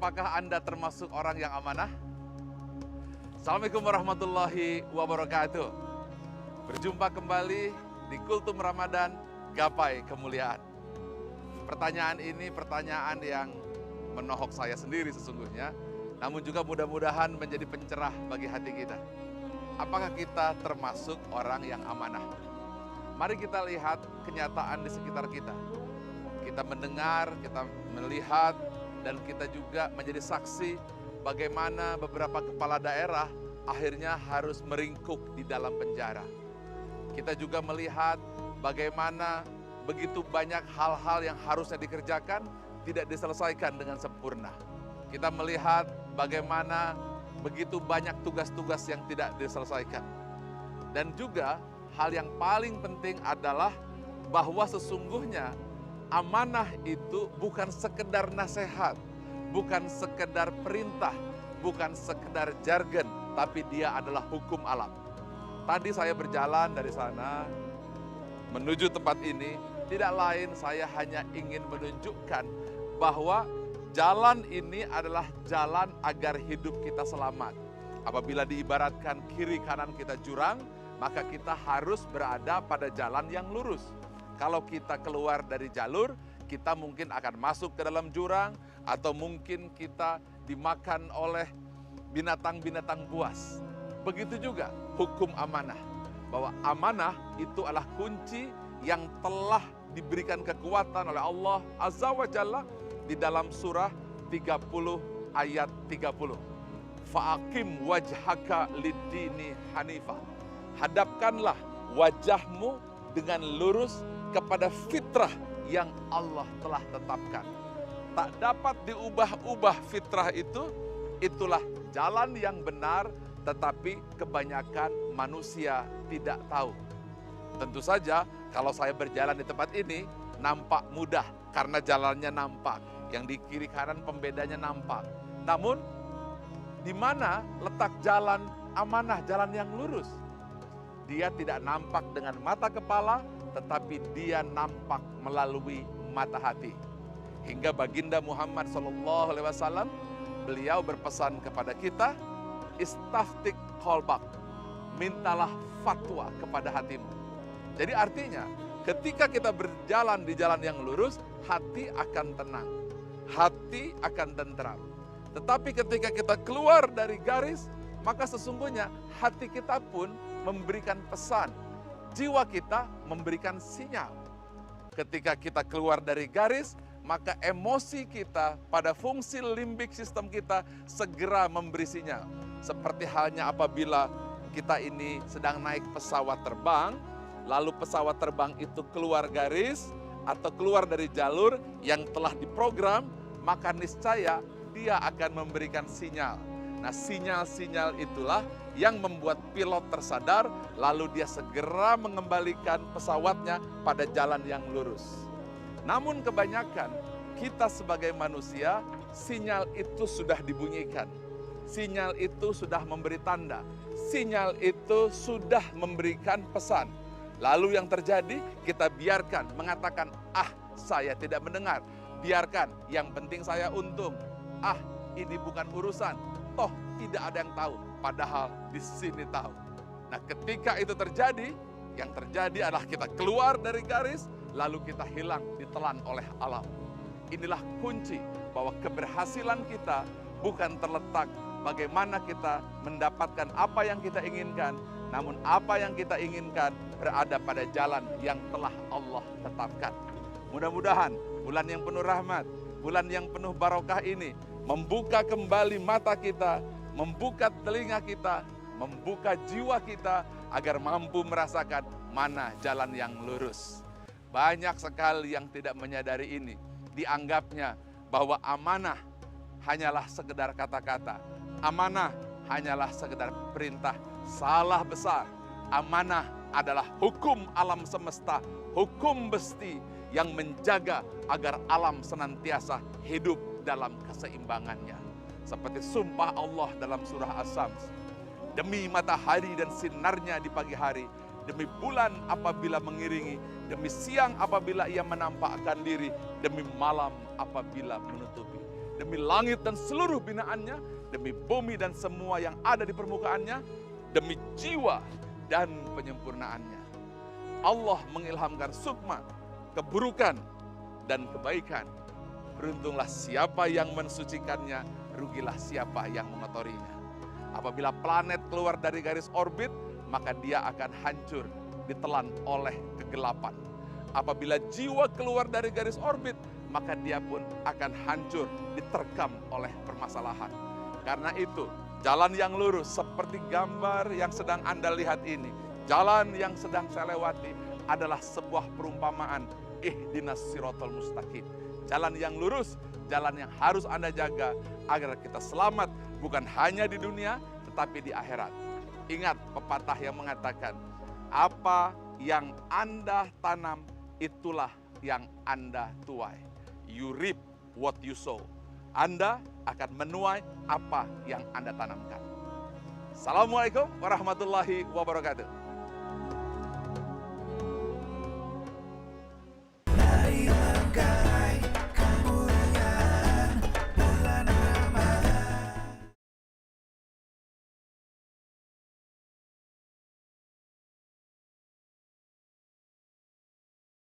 Apakah Anda termasuk orang yang amanah? Assalamualaikum warahmatullahi wabarakatuh. Berjumpa kembali di Kultum Ramadan, Gapai Kemuliaan. Pertanyaan ini pertanyaan yang menohok saya sendiri sesungguhnya, namun juga mudah-mudahan menjadi pencerah bagi hati kita. Apakah kita termasuk orang yang amanah? Mari kita lihat kenyataan di sekitar kita. Kita mendengar, kita melihat, dan kita juga menjadi saksi bagaimana beberapa kepala daerah akhirnya harus meringkuk di dalam penjara. Kita juga melihat bagaimana begitu banyak hal-hal yang harusnya dikerjakan tidak diselesaikan dengan sempurna. Kita melihat bagaimana begitu banyak tugas-tugas yang tidak diselesaikan. Dan juga hal yang paling penting adalah bahwa sesungguhnya amanah itu bukan sekedar nasihat, bukan sekedar perintah, bukan sekedar jargon, tapi dia adalah hukum alam. Tadi saya berjalan dari sana menuju tempat ini, tidak lain saya hanya ingin menunjukkan bahwa jalan ini adalah jalan agar hidup kita selamat. Apabila diibaratkan kiri kanan kita jurang, maka kita harus berada pada jalan yang lurus. Kalau kita keluar dari jalur, kita mungkin akan masuk ke dalam jurang, atau mungkin kita dimakan oleh binatang-binatang buas. Begitu juga hukum amanah, bahwa amanah itu adalah kunci yang telah diberikan kekuatan oleh Allah Azza wa Jalla di dalam surah 30 ayat 30. Fa'akim wajhaka lid-dini hanifah. Hadapkanlah wajahmu dengan lurus kepada fitrah yang Allah telah tetapkan. Tak dapat diubah-ubah fitrah itu, itulah jalan yang benar, tetapi kebanyakan manusia tidak tahu. Tentu saja kalau saya berjalan di tempat ini, nampak mudah karena jalannya nampak. Yang di kiri kanan pembedanya nampak. Namun, di mana letak jalan amanah, jalan yang lurus? Dia tidak nampak dengan mata kepala, tetapi dia nampak melalui mata hati. Hingga baginda Muhammad SAW, beliau berpesan kepada kita, istaftik qalbak, mintalah fatwa kepada hatimu. Jadi artinya, ketika kita berjalan di jalan yang lurus, hati akan tenang, hati akan tentram. Tetapi ketika kita keluar dari garis, maka sesungguhnya hati kita pun memberikan pesan, jiwa kita memberikan sinyal. Ketika kita keluar dari garis, maka emosi kita pada fungsi limbik sistem kita segera memberi sinyal. Seperti halnya apabila kita ini sedang naik pesawat terbang, lalu pesawat terbang itu keluar garis atau keluar dari jalur yang telah diprogram, maka niscaya dia akan memberikan sinyal. Nah, sinyal-sinyal itulah yang membuat pilot tersadar, lalu dia segera mengembalikan pesawatnya pada jalan yang lurus. Namun kebanyakan kita sebagai manusia, sinyal itu sudah dibunyikan. Sinyal itu sudah memberi tanda. Sinyal itu sudah memberikan pesan. Lalu yang terjadi, kita biarkan mengatakan, saya tidak mendengar. Biarkan, yang penting saya untung. Ini bukan urusan. Toh tidak ada yang tahu, padahal di sini tahu. Nah, ketika itu terjadi, yang terjadi adalah kita keluar dari garis, lalu kita hilang ditelan oleh alam. Inilah kunci bahwa keberhasilan kita bukan terletak bagaimana kita mendapatkan apa yang kita inginkan, namun apa yang kita inginkan berada pada jalan yang telah Allah tetapkan. Mudah-mudahan bulan yang penuh rahmat, bulan yang penuh barokah ini membuka kembali mata kita, membuka telinga kita, membuka jiwa kita agar mampu merasakan mana jalan yang lurus. Banyak sekali yang tidak menyadari ini. Dianggapnya bahwa amanah hanyalah sekedar kata-kata. Amanah hanyalah sekedar perintah. Salah besar. Amanah adalah hukum alam semesta, hukum besti yang menjaga agar alam senantiasa hidup dalam keseimbangannya. Seperti sumpah Allah dalam surah As-Sams, demi matahari dan sinarnya di pagi hari, demi bulan apabila mengiringi, demi siang apabila ia menampakkan diri, demi malam apabila menutupi. demi langit dan seluruh binaannya, demi bumi dan semua yang ada di permukaannya, demi jiwa dan penyempurnaannya. Allah mengilhamkan sukma, keburukan dan kebaikan. Beruntunglah siapa yang mensucikannya, rugilah siapa yang mengotorinya. Apabila planet keluar dari garis orbit, maka dia akan hancur, ditelan oleh kegelapan. Apabila jiwa keluar dari garis orbit, maka dia pun akan hancur, diterkam oleh permasalahan. Karena itu, jalan yang lurus seperti gambar yang sedang Anda lihat ini, jalan yang sedang saya lewati adalah sebuah perumpamaan, ihdinas siratal mustaqim. Jalan yang lurus, jalan yang harus Anda jaga agar kita selamat bukan hanya di dunia tetapi di akhirat. Ingat pepatah yang mengatakan, apa yang Anda tanam itulah yang Anda tuai. You reap what you sow. Anda akan menuai apa yang Anda tanamkan. Assalamualaikum warahmatullahi wabarakatuh. La ilaha